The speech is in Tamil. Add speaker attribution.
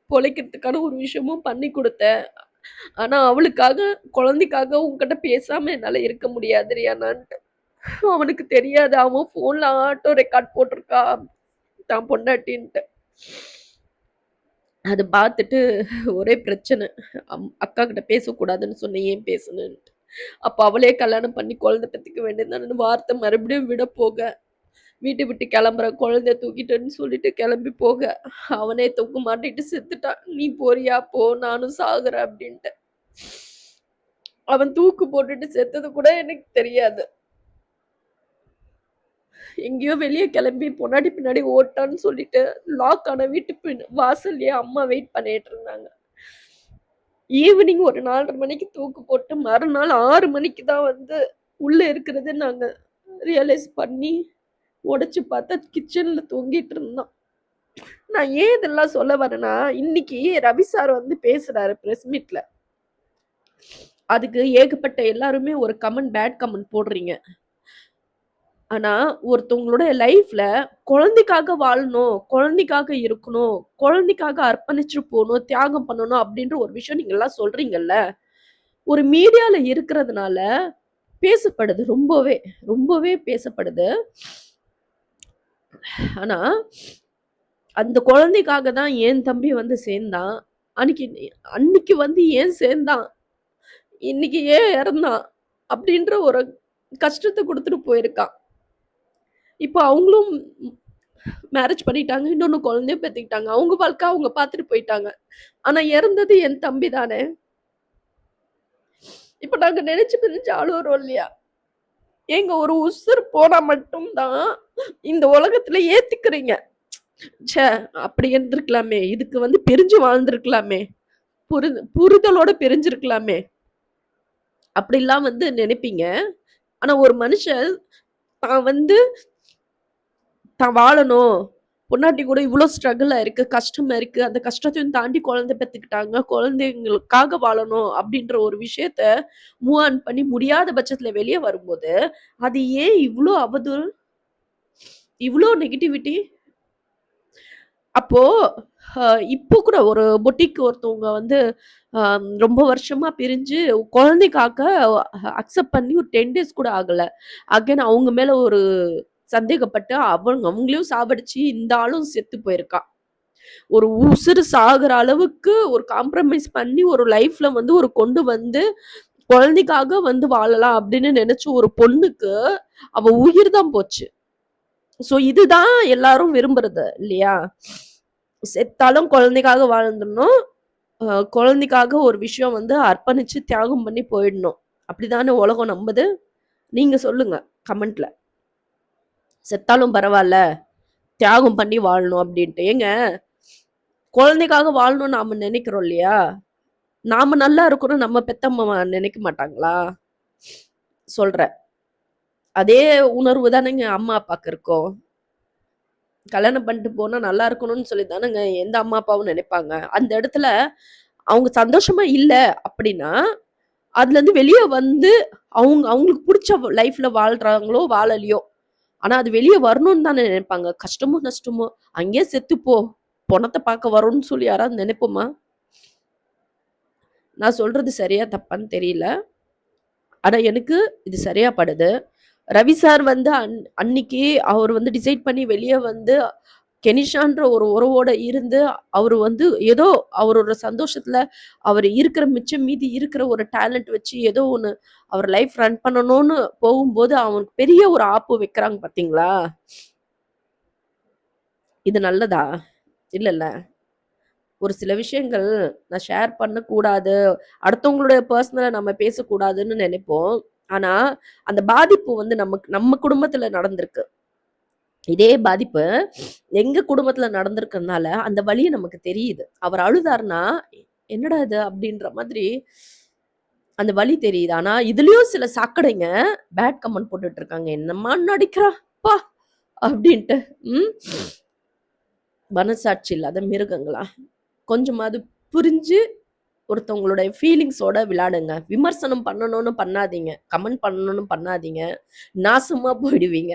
Speaker 1: பொழைக்கிறதுக்கான ஒரு விஷயமும் பண்ணி குடுத்தேன். ஆனா அவளுக்காக, குழந்தைக்காக உன்கிட்ட பேசாம என்னால இருக்க முடியாது ரியானான்ட்டு. அவனுக்கு தெரியாது. அவன் ஃபோன்ல ஆட்டோ ரெக்கார்ட் போட்டிருக்கா, தான் பொண்டாட்டின்ட்டு. அத பார்த்துட்டு ஒரே பிரச்சனை. அக்கா கிட்ட பேசக்கூடாதுன்னு சொன்னேன். ஏன் பேசுனேன்ட்டு. அப்ப அவளே கல்யாணம் பண்ணி குழந்தை பெத்துக்க வேண்டியதுதானேன்னு வார்த்தை மறுபடியும் விட போக, வீட்ட விட்டு கிளம்புறேன் குழந்தைய தூக்கிட்டேன்னு சொல்லிட்டு கிளம்பி போக, அவனே தூக்கு மாட்டிட்டு செத்துட்டான். "நீ போறியா? போ, நானும் சாகுறேன்" அப்படின்ட்டு. அவன் தூக்கு போட்டுட்டு செத்தது கூட எனக்கு தெரியாது. எங்கேயோ வெளிய கிளம்பி பொண்டாட்டி பின்னாடி ஓட்டான்னு சொல்லிட்டு லாக் ஆன வீட்டு வாசல்லயே அம்மா வெயிட் பண்ணிட்டு இருந்தாங்க. ஈவினிங் ஒரு 4:30 மணிக்கு தூக்கு போட்டு மறுநாள் 6 மணிக்கு தான் வந்து உள்ள இருக்கிறது நாங்க ரியலைஸ் பண்ணி உடைச்சு பார்த்தா கிச்சன்ல தொங்கிட்டு இருந்தான். நான் ஏன் இதெல்லாம் சொல்ல வரேன்னா, இன்னைக்கு ரவி சார் வந்து பேசுறாரு பிரஸ் மீட்ல. அதுக்கு ஏகப்பட்ட எல்லாருமே ஒரு கமெண்ட், பேட் கமெண்ட் போடுறீங்க. ஆனா ஒருத்தவங்களோட லைஃப்ல குழந்தைக்காக வாழணும், குழந்தைக்காக இருக்கணும், குழந்தைக்காக அர்ப்பணிச்சு போணும், தியாகம் பண்ணணும் அப்படின்ற ஒரு விஷயம் நீங்க எல்லாம் சொல்றீங்கல்ல. ஒரு மீடியால இருக்கிறதுனால பேசப்படுது. ரொம்பவே, ரொம்பவே பேசப்படுது. ஆனா அந்த குழந்தைக்காக தான் என் தம்பி வந்து சேர்ந்தான். அன்னைக்கு அன்னைக்கு வந்து ஏன் சேர்ந்தான்? இன்னைக்கு ஏன் இறந்தான்? அப்படின்ற ஒரு கஷ்டத்த குடுத்துட்டு போயிருக்கான். இப்போ அவங்களும் மேரேஜ் பண்ணிட்டாங்க. இன்னொன்னு குழந்தையும் பெத்துக்கிட்டாங்க. அவங்க வாழ்க்கை அவங்க பார்த்துட்டு போயிட்டாங்க. ஆனா இறந்தது என் தம்பி தானே! இப்ப நாங்க நெனச்சு நெனச்சு அழுவுறோம் இல்லையா? ஏங்க ஒரு உசுர் போனா மட்டும் தான் இந்த உலகத்துல ஏத்துக்கிறீங்க. ச்சே! அப்படி இருந்திருக்கலாமே! இதுக்கு வந்து பிரிஞ்சு வாழ்ந்திருக்கலாமே! புரிதலோட பிரிஞ்சிருக்கலாமே! அப்படிலாம் வந்து நெனைப்பீங்க. ஆனா ஒரு மனுஷன் தான் வந்து தான் வாழணும். பொண்டாட்டி கூட இவ்ளோ ஸ்ட்ரகிளா இருக்கு, கஷ்டமா இருக்கு. அந்த கஷ்டத்தையும் தாண்டி குழந்தை பெத்துக்கிட்டாங்க. குழந்தைங்களுக்காக வாழணும் அப்படின்ற ஒரு விஷயத்த மூவ் ஆன் பண்ணி முடியாத பட்சத்துல வெளிய வரும்போது, அது ஏன் இவ்ளோ அவதூறு? இவ்ளோ நெகட்டிவிட்டி? அப்போ அ இப்போ கூட ஒரு பொட்டிக் ஒருத்தவங்க வந்து ரொம்ப வருஷமா பிரிஞ்சு குழந்தைக்காக அக்செப்ட் பண்ணி ஒரு 10 டேஸ் கூட ஆகல. அகைன் அவங்க மேல ஒரு சந்தேகப்பட்டு அவங்களையும் சாவடிச்சு இந்த ஆளும் செத்து போயிருக்கான். ஒரு உசுரு சாகுற அளவுக்கு ஒரு காம்ப்ரமைஸ் பண்ணி ஒரு லைஃப்ல வந்து ஒரு கொண்டு வந்து குழந்தைக்காக வந்து வாழலாம் அப்படின்னு நினைச்ச ஒரு பொண்ணுக்கு அவ உயிர் தான் போச்சு. சோ இதுதான் எல்லாரும் விரும்புறது இல்லையா? செத்தாலும் குழந்தைக்காக வாழ்ந்துடணும். குழந்தைக்காக ஒரு விஷயம் வந்து அர்ப்பணிச்சு தியாகம் பண்ணி போயிடணும். அப்படிதானே உலகம் நம்புது? நீங்க சொல்லுங்க கமெண்ட்ல. செத்தாலும் பரவால்ல, தியாகம் பண்ணி வாழணும் அப்படின்ட்டு. ஏங்க குழந்தைக்காக வாழணும்னு நாம நினைக்கிறோம் இல்லையா? நாம நல்லா இருக்கணும் நம்ம பெத்தம்மா நினைக்க மாட்டாங்களா? சொல்றேன். அதே உணர்வு தானேங்க அம்மா அப்பாக்கு இருக்கும். கல்யாணம் பண்ணிட்டு போனா நல்லா இருக்கணும்னு சொல்லி தானேங்க எந்த அம்மா அப்பாவும் நினைப்பாங்க. அந்த இடத்துல அவங்க சந்தோஷமா இல்ல அப்படின்னா, அதுலருந்து வெளிய வந்து அவங்களுக்கு புடிச்ச லைஃப்ல வாழ்றாங்களோ, வாழலையோ, ஆனா அது வெளிய வரணும்னு தானே நினைப்பாங்க. கஷ்டமோ, நஷ்டமோ அங்கேயே செத்து போ. பொணத்த பார்க்க வரோம்ன்னு சொல்லி யாராவது நினைப்போமா? நான் சொல்றது சரியா தப்பான்னு தெரியல. ஆனா எனக்கு இது சரியா படுது. ரவி சார் வந்து அன்னைக்கு அவர் வந்து டிசைட் பண்ணி வெளிய வந்து கெனிஷான்ற ஒரு உறவோட இருந்து அவரு வந்து ஏதோ அவரோட சந்தோஷத்துல அவர் இருக்கிற மிச்சம் மீதி இருக்கிற ஒரு டேலண்ட் வச்சு ஏதோ ஒண்ணு அவர் லைஃப் ரன் பண்ணணும்னு போகும்போது அவனுக்கு பெரிய ஒரு ஆப்பு வைக்கிறாங்க பாத்தீங்களா? இது நல்லதா? இல்லல்ல. ஒரு சில விஷயங்கள் நான் ஷேர் பண்ணக்கூடாது. அடுத்தவங்களுடைய பர்சனல நம்ம பேசக்கூடாதுன்னு நினைப்போம். ஆனா, அந்த பாதிப்பு வந்து நம்ம குடும்பத்துல நடந்திருக்கு. இதே பாதிப்பு எங்க குடும்பத்துல நடந்திருக்கிறதுனால, அந்த வலி நமக்கு தெரியுது. அவர் அழுதாருன்னா, "என்னடா இது?" அப்படின்ற மாதிரி அந்த வலி தெரியுது. ஆனா, இதுலயும் சில சாக்கடைங்க பேட் கமெண்ட் போட்டுட்டு இருக்காங்க. "என்னம்மா நடிக்கிறா! அப்பா!" அப்படின்ட்டு. ம். மனசாட்சி இல்லாத மிருகங்களா? கொஞ்சமாவது புரிஞ்சு ஒருத்தவங்களுடைய ஃபீலிங்ஸோட விளையாடுங்க. விமர்சனம் பண்ணணும்னு பண்ணாதீங்க. கமெண்ட் பண்ணணும்னு பண்ணாதீங்க. நாசமா போயிடுவீங்க.